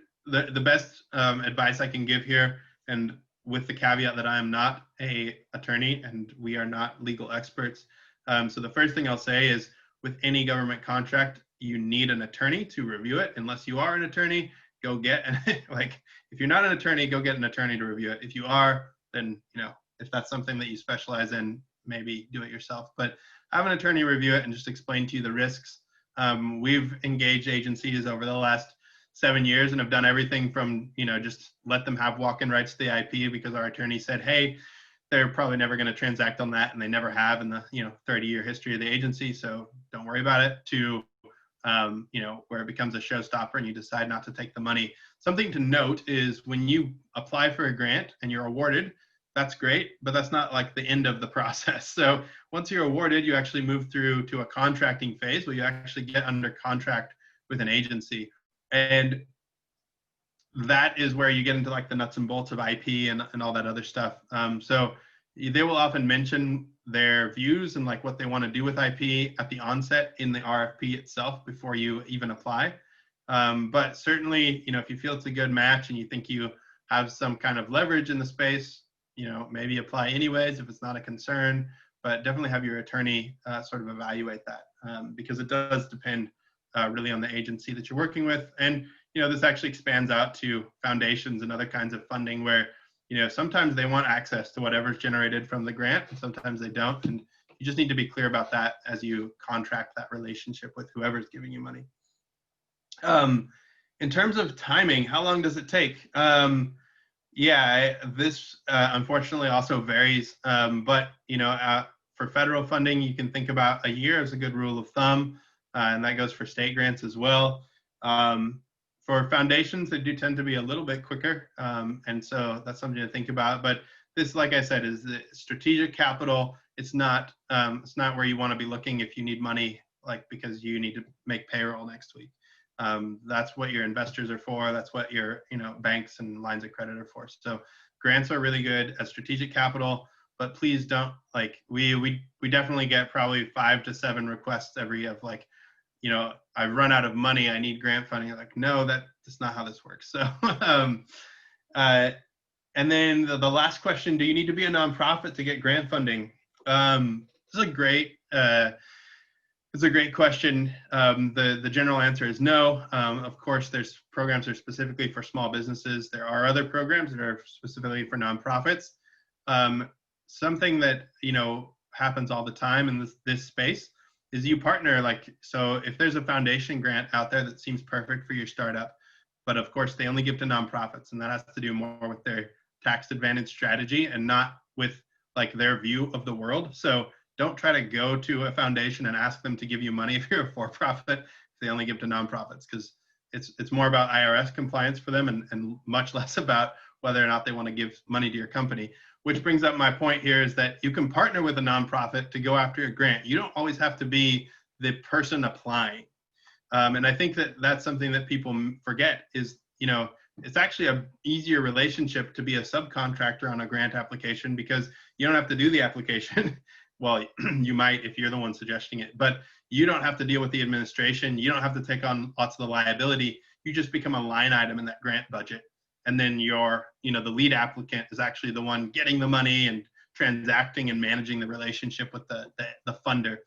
best advice I can give here, and with the caveat that I am not an attorney and we are not legal experts. So the first thing I'll say is, with any government contract, you need an attorney to review it. Unless you are an attorney, go get like, if you're not an attorney, go get an attorney to review it. If you are, then, you know, if that's something that you specialize in, maybe do it yourself. But have an attorney review it and just explain to you the risks. We've engaged agencies over the last 7 years and have done everything from, you know, just let them have walk-in rights to the IP because our attorney said, hey, they're probably never going to transact on that, and they never have in the, you know, 30-year history of the agency, so don't worry about it, to you know, where it becomes a showstopper and you decide not to take the money. Something to note is, when you apply for a grant and you're awarded, that's great, but that's not like the end of the process. So once you're awarded, you actually move through to a contracting phase where you actually get under contract with an agency. And that is where you get into like the nuts and bolts of IP and all that other stuff. So they will often mention their views and like what they want to do with IP at the onset in the RFP itself before you even apply. But certainly, you know, if you feel it's a good match and you think you have some kind of leverage in the space, you know, maybe apply anyways if it's not a concern, but definitely have your attorney sort of evaluate that, because it does depend really on the agency that you're working with. And, you know, this actually expands out to foundations and other kinds of funding where, you know, sometimes they want access to whatever's generated from the grant and sometimes they don't. And you just need to be clear about that as you contract that relationship with whoever's giving you money. In terms of timing, how long does it take? Yeah, this unfortunately also varies. But, you know, for federal funding, you can think about a year as a good rule of thumb. And that goes for state grants as well. For foundations, they do tend to be a little bit quicker. And so that's something to think about. But this, like I said, is the strategic capital. It's not where you want to be looking if you need money, like because you need to make payroll next week. That's what your investors are for. That's what your, you know, banks and lines of credit are for. So grants are really good as strategic capital, but please don't, like, we definitely get probably 5 to 7 requests every of like, you know, I've run out of money, I need grant funding. Like, no, that's not how this works. So, and then the last question, do you need to be a nonprofit to get grant funding? This is a great, it's a great question. The general answer is no. Of course, there's programs that are specifically for small businesses. There are other programs that are specifically for nonprofits. Something that, you know, happens all the time in this space is you partner, like, so if there's a foundation grant out there that seems perfect for your startup, but of course they only give to nonprofits, and that has to do more with their tax advantage strategy and not with like their view of the world. So don't try to go to a foundation and ask them to give you money if you're a for-profit, if they only give to nonprofits, because it's more about IRS compliance for them and much less about whether or not they want to give money to your company. Which brings up my point here, is that you can partner with a nonprofit to go after a grant. You don't always have to be the person applying. And I think that that's something that people forget is, you know, it's actually a easier relationship to be a subcontractor on a grant application because you don't have to do the application. Well, you might if you're the one suggesting it, but you don't have to deal with the administration. You don't have to take on lots of the liability. You just become a line item in that grant budget. And then your, you know, the lead applicant is actually the one getting the money and transacting and managing the relationship with the funder.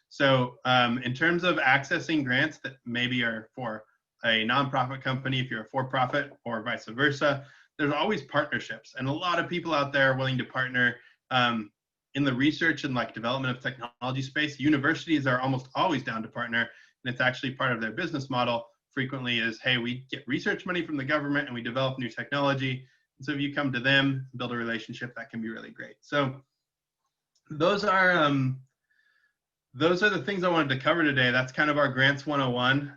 So in terms of accessing grants that maybe are for a nonprofit company, if you're a for-profit or vice versa, there's always partnerships. And a lot of people out there are willing to partner in the research and like development of technology space. Universities are almost always down to partner, and it's actually part of their business model. Frequently is, hey, we get research money from the government and we develop new technology. And so if you come to them, build a relationship, that can be really great. So those are the things I wanted to cover today. That's kind of our Grants 101.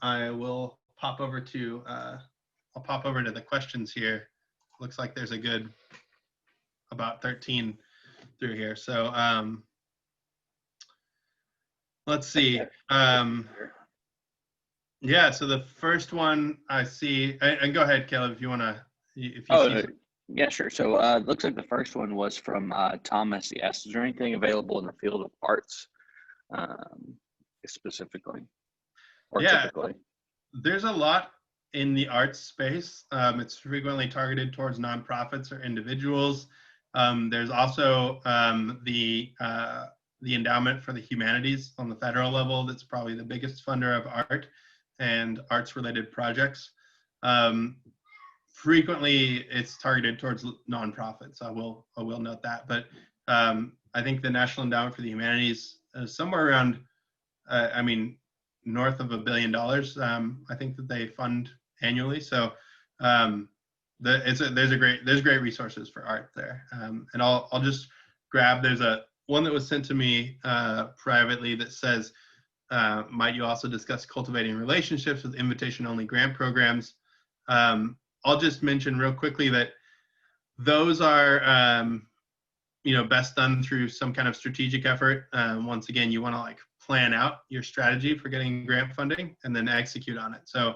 I will pop over to, I'll pop over to the questions here. Looks like there's a good, about 13 through here. So let's see. Yeah, so the first one I see, and go ahead, Caleb, if you want to, if you see. Yeah, sure. So it looks like the first one was from Thomas. Yes, is there anything available in the field of arts specifically or typically? There's a lot in the arts space. It's frequently targeted towards nonprofits or individuals. There's also the Endowment for the Humanities on the federal level. That's probably the biggest funder of art and arts-related projects. Frequently, it's targeted towards nonprofits. I will note that. But I think the National Endowment for the Humanities is somewhere around, north of $1 billion. I think that they fund annually. So there's great resources for art there. And I'll just grab, there's one that was sent to me privately that says, might you also discuss cultivating relationships with invitation-only grant programs? I'll just mention real quickly that those are, best done through some kind of strategic effort. Once again, you want to plan out your strategy for getting grant funding and then execute on it. So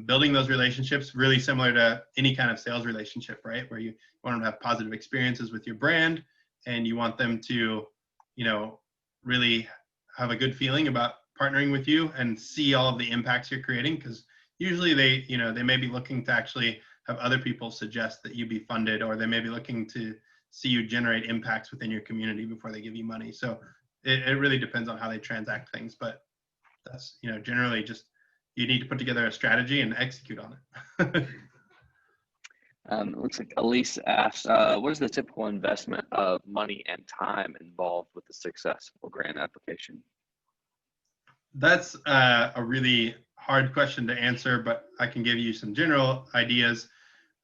building those relationships, really similar to any kind of sales relationship, right? Where you want them to have positive experiences with your brand and you want them to, really have a good feeling about partnering with you and see all of the impacts you're creating, because usually they may be looking to actually have other people suggest that you be funded, or they may be looking to see you generate impacts within your community before they give you money. So it really depends on how they transact things, but that's, generally just, you need to put together a strategy and execute on it. It looks like Elise asked, what is the typical investment of money and time involved with a successful grant application? That's a really hard question to answer, but I can give you some general ideas.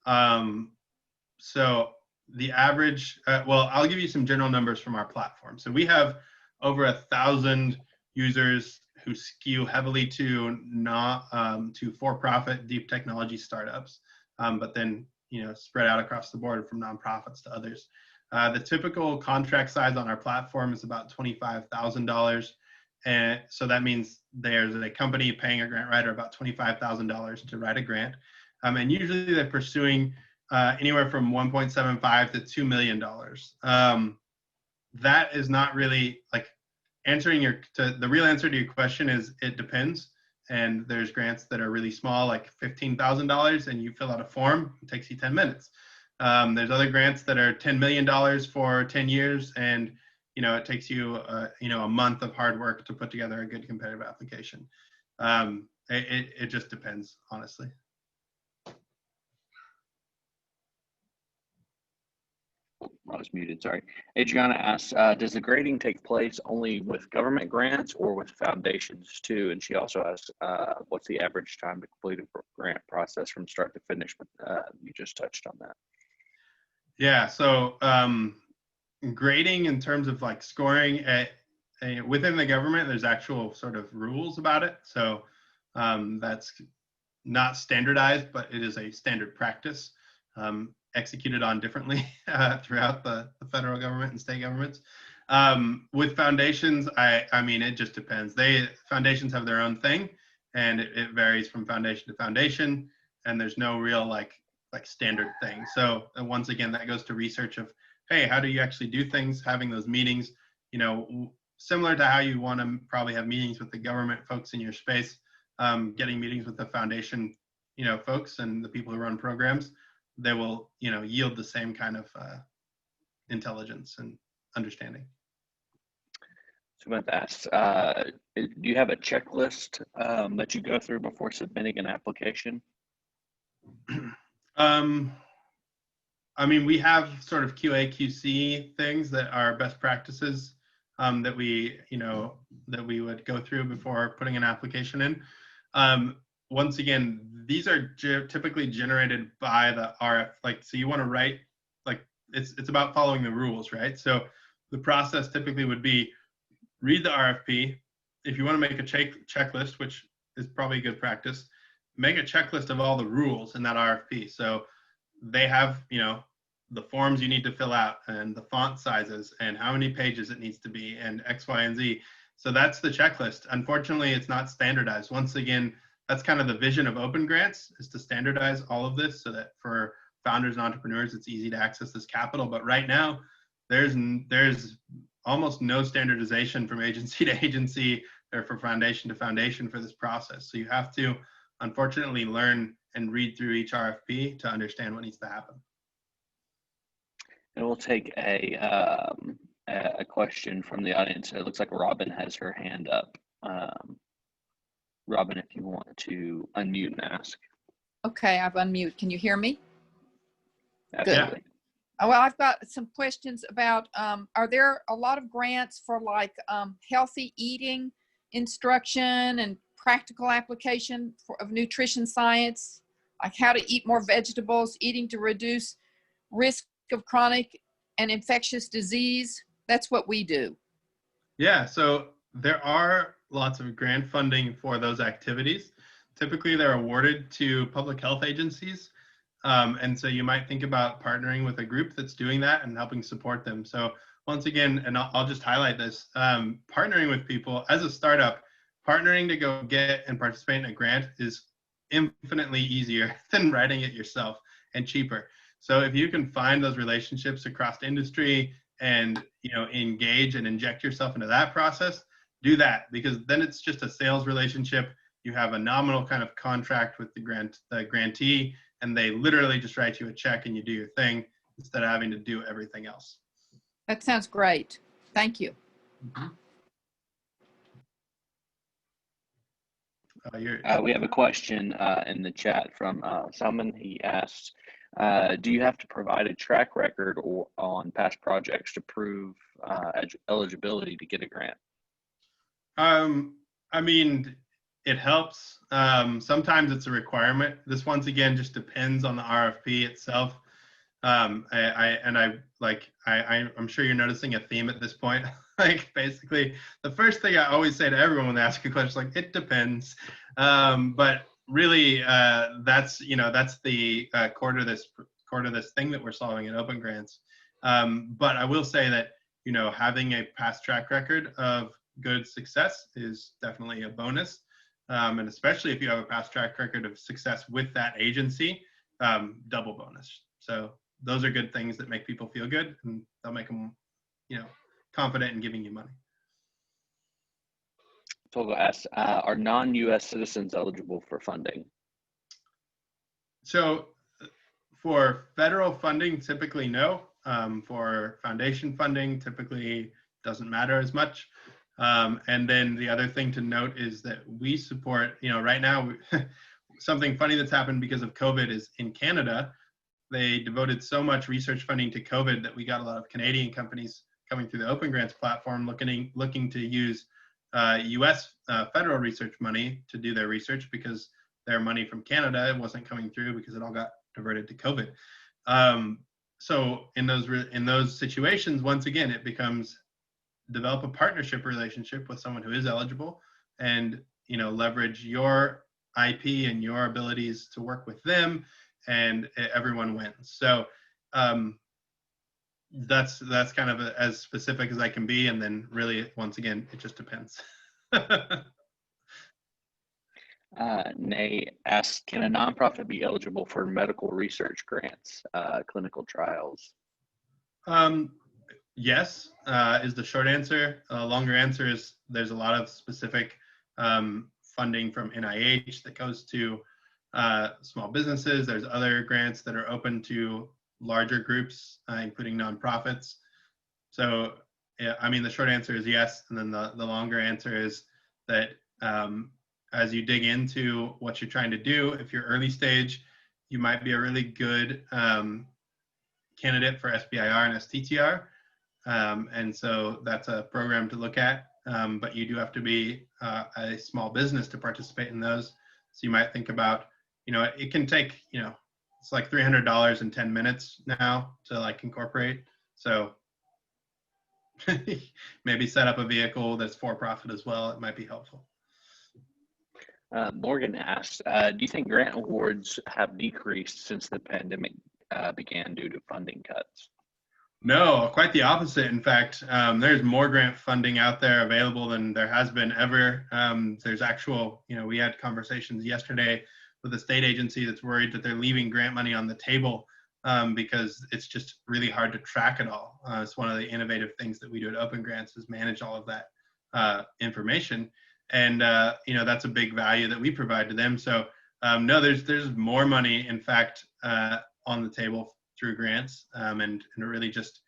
So the average, I'll give you some general numbers from our platform. So we have over 1,000 users who skew heavily to for-profit deep technology startups, but then spread out across the board from nonprofits to others. The typical contract size on our platform is about $25,000. And so that means there's a company paying a grant writer about $25,000 to write a grant. And usually they're pursuing anywhere from $1.75 to $2 million. That is not really the real answer to your question is it depends. And there's grants that are really small, like $15,000, and you fill out a form, it takes you 10 minutes. There's other grants that are $10 million for 10 years, and it takes you a month of hard work to put together a good competitive application. It just depends, honestly. I was muted, sorry. Adriana asks, does the grading take place only with government grants or with foundations too? And she also asks, what's the average time to complete a grant process from start to finish? You just touched on that. Yeah, so grading in terms of scoring within the government, there's actual sort of rules about it. So that's not standardized, but it is a standard practice. Executed on differently throughout the federal government and state governments. With foundations, I mean, it just depends. Foundations have their own thing, and it varies from foundation to foundation, and there's no real like standard thing. So once again, that goes to research of, hey, how do you actually do things? Having those meetings, similar to how you want to probably have meetings with the government folks in your space, getting meetings with the foundation, folks and the people who run programs. They will, yield the same kind of intelligence and understanding. So I'm going to ask, do you have a checklist that you go through before submitting an application? I mean, we have sort of QA, QC things that are best practices that we would go through before putting an application in. Once again, these are typically generated by the RF. So you want to write, it's about following the rules, right? So the process typically would be read the RFP. If you want to make a checklist, which is probably good practice, make a checklist of all the rules in that RFP. So they have, the forms you need to fill out and the font sizes and how many pages it needs to be and X, Y, and Z. So that's the checklist. Unfortunately, it's not standardized. Once again, that's kind of the vision of OpenGrants, is to standardize all of this so that for founders and entrepreneurs, it's easy to access this capital. But right now, there's almost no standardization from agency to agency or for foundation to foundation for this process. So you have to, unfortunately, learn and read through each RFP to understand what needs to happen. And we'll take a question from the audience. It looks like Robin has her hand up. Robin, if you want to unmute and ask. Okay, I've unmuted. Can you hear me? Absolutely. Good. Well, I've got some questions about, are there a lot of grants for like healthy eating instruction and practical application of nutrition science, like how to eat more vegetables, eating to reduce risk of chronic and infectious disease? That's what we do. Yeah, so there are lots of grant funding for those activities. Typically, they're awarded to public health agencies. And so you might think about partnering with a group that's doing that and helping support them. So once again, and I'll just highlight this, partnering with people as a startup, partnering to go get and participate in a grant is infinitely easier than writing it yourself and cheaper. So if you can find those relationships across industry and engage and inject yourself into that process, do that, because then it's just a sales relationship. You have a nominal kind of contract with the grantee, and they literally just write you a check and you do your thing instead of having to do everything else. That sounds great. Thank you. We have a question in the chat from Salman. He asks, do you have to provide a track record on past projects to prove eligibility to get a grant? I mean, it helps. Sometimes it's a requirement. This once again just depends on the RFP itself. I'm sure you're noticing a theme at this point. Like basically, the first thing I always say to everyone when they ask a question is like, it depends. But really, that's the core to this thing that we're solving at OpenGrants. But I will say that having a past track record of good success is definitely a bonus. And especially if you have a past track record of success with that agency, double bonus. So those are good things that make people feel good, and they'll make them, confident in giving you money. Tolga asks, are non-U.S. citizens eligible for funding? So for federal funding, typically no. For foundation funding, typically doesn't matter as much. And then the other thing to note is that we support, right now, something funny that's happened because of COVID is in Canada, they devoted so much research funding to COVID that we got a lot of Canadian companies coming through the OpenGrants platform looking to use US federal research money to do their research, because their money from Canada wasn't coming through because it all got diverted to COVID. So in those situations, once again, it becomes develop a partnership relationship with someone who is eligible, and leverage your IP and your abilities to work with them, and everyone wins. So that's kind of as specific as I can be, and then really once again it just depends. Nay asks, can a nonprofit be eligible for medical research grants, clinical trials? Yes, is the short answer. Longer answer is there's a lot of specific funding from NIH that goes to small businesses. There's other grants that are open to larger groups, including nonprofits. So, yeah, I mean, the short answer is yes. And then the longer answer is that as you dig into what you're trying to do, if you're early stage, you might be a really good candidate for SBIR and STTR. And so that's a program to look at, but you do have to be a small business to participate in those. So you might think about, it can take, it's like $300 in 10 minutes now to like incorporate. So maybe set up a vehicle that's for profit as well. It might be helpful. Morgan asks, do you think grant awards have decreased since the pandemic began due to funding cuts? No, quite the opposite. In fact, there's more grant funding out there available than there has been ever. There's actual, we had conversations yesterday with a state agency that's worried that they're leaving grant money on the table because it's just really hard to track it all. It's one of the innovative things that we do at OpenGrants is manage all of that information. And, that's a big value that we provide to them. So no, there's more money, in fact, on the table through grants, and it really just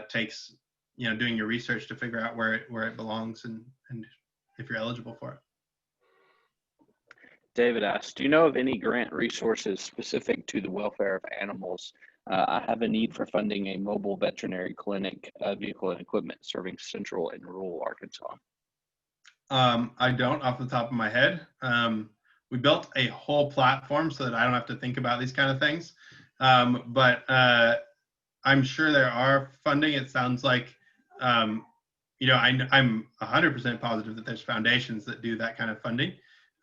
takes doing your research to figure out where it belongs and if you're eligible for it. David asks, do you know of any grant resources specific to the welfare of animals? I have a need for funding a mobile veterinary clinic, vehicle and equipment serving central and rural Arkansas. I don't off the top of my head. We built a whole platform so that I don't have to think about these kind of things. But I'm sure there are funding. It sounds like, I'm 100% positive that there's foundations that do that kind of funding.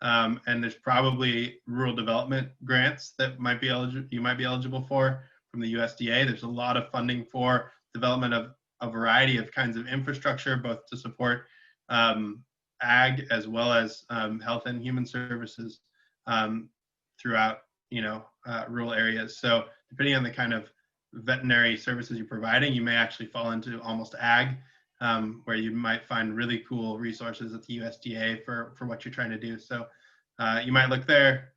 And there's probably rural development grants that you might be eligible for from the USDA. There's a lot of funding for development of a variety of kinds of infrastructure, both to support ag as well as health and human services throughout rural areas. So depending on the kind of veterinary services you're providing, you may actually fall into almost ag, where you might find really cool resources at the USDA for what you're trying to do. So you might look there.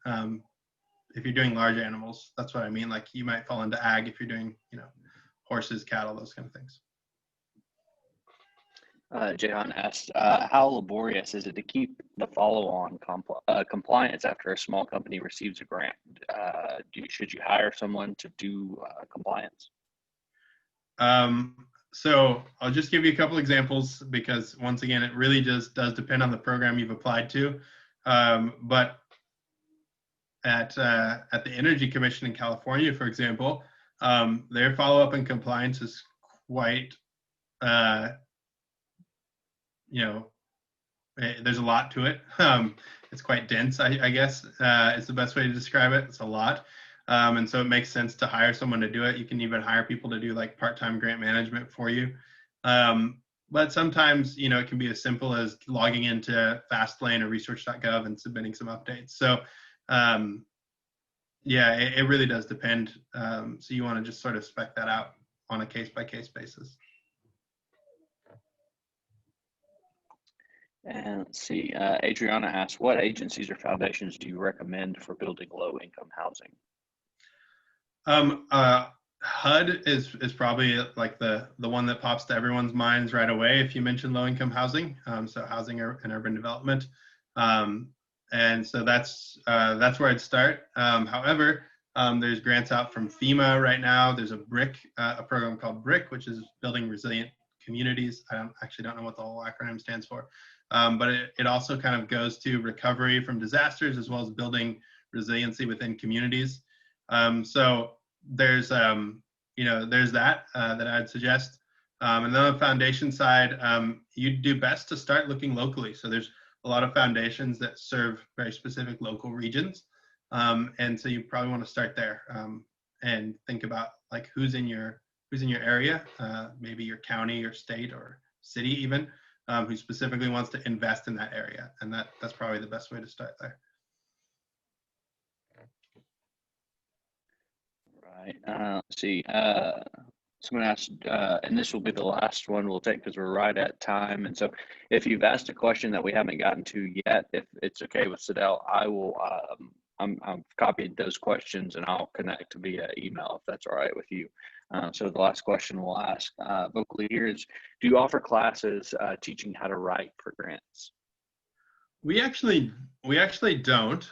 If you're doing large animals, that's what I mean. Like you might fall into ag if you're doing, horses, cattle, those kind of things. Jehan asked, how laborious is it to keep the follow-on compliance after a small company receives a grant? Should you hire someone to do compliance? So I'll just give you a couple examples because once again, it really just does depend on the program you've applied to. But at the Energy Commission in California, for example, their follow-up and compliance is quite, there's a lot to it. It's quite dense, I guess, is the best way to describe it. It's a lot. And so it makes sense to hire someone to do it. You can even hire people to do like part-time grant management for you. But sometimes, it can be as simple as logging into Fastlane or research.gov and submitting some updates. So it really does depend. So you want to just sort of spec that out on a case-by-case basis. And let's see, Adriana asks, what agencies or foundations do you recommend for building low-income housing? HUD is probably like the one that pops to everyone's minds right away if you mention low-income housing. So housing and urban development, and so that's where I'd start. However, there's grants out from FEMA right now. There's a program called BRIC, which is Building Resilient Communities. I don't know what the whole acronym stands for, but it also kind of goes to recovery from disasters as well as building resiliency within communities. So there's that I'd suggest. And then on the foundation side, you'd do best to start looking locally. So there's a lot of foundations that serve very specific local regions. And so you probably want to start there and think about like who's in your area, maybe your county or state or city even, who specifically wants to invest in that area. And that's probably the best way to start there. Right. Let's see. Someone asked, and this will be the last one we'll take because we're right at time. And so if you've asked a question that we haven't gotten to yet, if it's okay with Sedale, I will, I've copied those questions and I'll connect via email if that's all right with you. So the last question we'll ask vocally here is, do you offer classes teaching how to write for grants? We actually don't.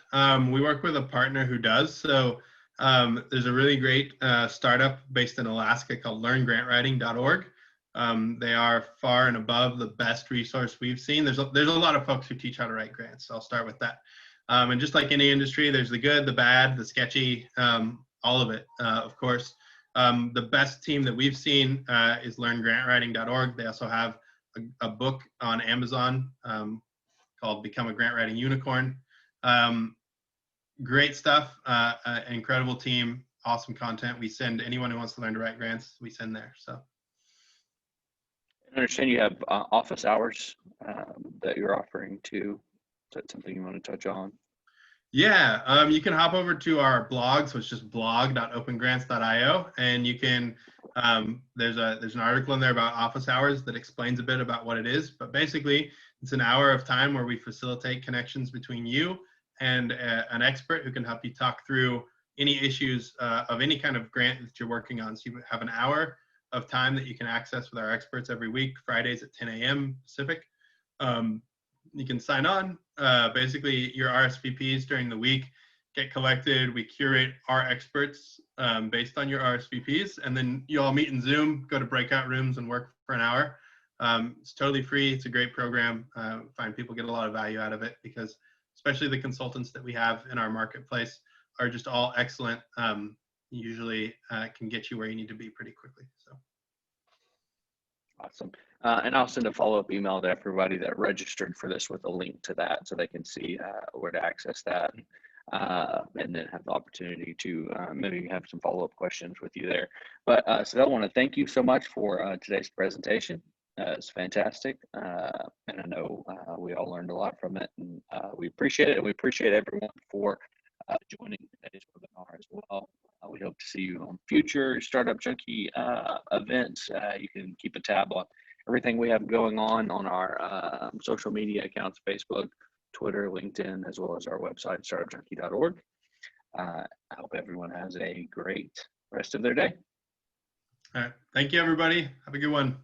We work with a partner who does. So there's a really great startup based in Alaska called learngrantwriting.org. They are far and above the best resource we've seen. There's a lot of folks who teach how to write grants. So I'll start with that. And just like any industry, there's the good, the bad, the sketchy, all of it, of course. The best team that we've seen is learngrantwriting.org. They also have a book on Amazon called Become a Grant Writing Unicorn. Great stuff, an incredible team. awesome content. We send anyone who wants to learn to write grants, we send there. So I understand you have office hours that you're offering too. Is that something you want to touch on? yeah, you can hop over to our blog. So it's just blog.opengrants.io, and you can, there's an article in there about office hours that explains a bit about what it is. But basically, it's an hour of time where we facilitate connections between you and an expert who can help you talk through any issues of any kind of grant that you're working on. So you have an hour of time that you can access with our experts every week, Fridays at 10 a.m. Pacific. You can sign on. Basically, your RSVPs during the week get collected. We curate our experts based on your RSVPs, and then you all meet in Zoom, go to breakout rooms, and work for an hour. It's totally free. It's a great program. Find people get a lot of value out of it because especially the consultants that we have in our marketplace are just all excellent. Usually can get you where you need to be pretty quickly. So. Awesome. And I'll send a follow-up email to everybody that registered for this with a link to that so they can see where to access that and then have the opportunity to maybe have some follow-up questions with you there. But so I want to thank you so much for today's presentation. It's fantastic. And I know we all learned a lot from it, and we appreciate it. And we appreciate everyone for joining today's webinar as well. We hope to see you on future Startup Junkie events. You can keep a tab on everything we have going on our social media accounts, Facebook, Twitter, LinkedIn, as well as our website, startupjunkie.org. I hope everyone has a great rest of their day. All right. Thank you, everybody. Have a good one.